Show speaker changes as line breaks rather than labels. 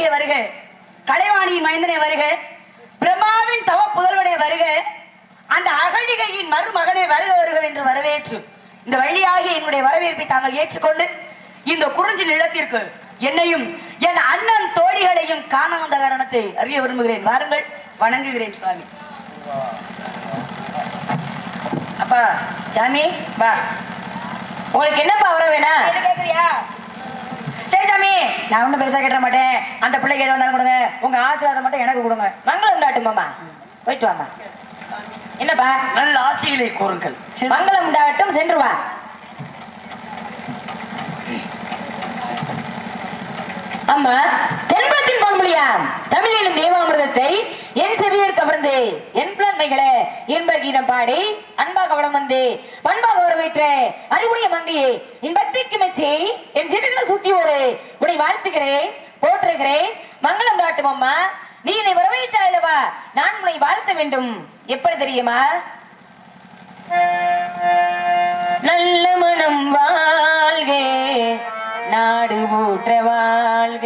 அரசிய வருக, கலைவாணியின் மைந்தனை வருக, பிரம்மாவின் தவ புதல்வனை வருக, அந்த அகழிகையின் மருமகனை வருக வருக என்று வரவேற்று இந்த வழியாக என்னுடைய வரவேற்பை தாங்கள் ஏற்றுக்கொண்டு இந்த குறிஞ்சி நிலத்திற்கு என்னையும் என் அண்ணன் தோழிகளையும் காண வந்த காரணத்தை அறிய விரும்புகிறேன். வாருங்கள், வணங்குகிறேன் சுவாமி. அப்பா சாமி வா. உங்களுக்கு என்னப்பா வர வேணா கேக்குறியா? சரி சாமி, நான் ஒன்னும் பெருசா கேட்ட மாட்டேன். அந்த பிள்ளைக்கு எது வந்தாலும் கொடுங்க, உங்க ஆசீர்வாதம் மட்டும் எனக்கு கொடுங்க. மங்களம் உண்டாட்டுமாமா, போயிட்டு வாமா. என்னப்பா? நல்ல ஆசைகளை கூறுங்கள். மங்களம் உண்டாகட்டும், சென்று வா. அம்மா, தென்பத்தின் பொன்மொழியாம் தமிழிலும் தேவாமிர்தத்தை என் செவியர் கவர்ந்து என் பிள்ளைகளை இன்ப கீதம் பாடி அன்பா கவனம் வந்து பண்பாக வரவேற்ற அறிவுடைய மங்கையே என் பக்திக்கு மெச்சி என் சிறுகளை சுத்தியோடு உன்னை வாழ்த்துகிறேன், போற்றுகிறேன். மங்களம் காட்டும் அம்மா. நீ என்னை வரவேற்றாயவா, நான் உன்னை வாழ்த்த வேண்டும். எப்படி தெரியுமா? நல்ல மனம் வாழ்க, நாடு ஊற்ற வாழ்க,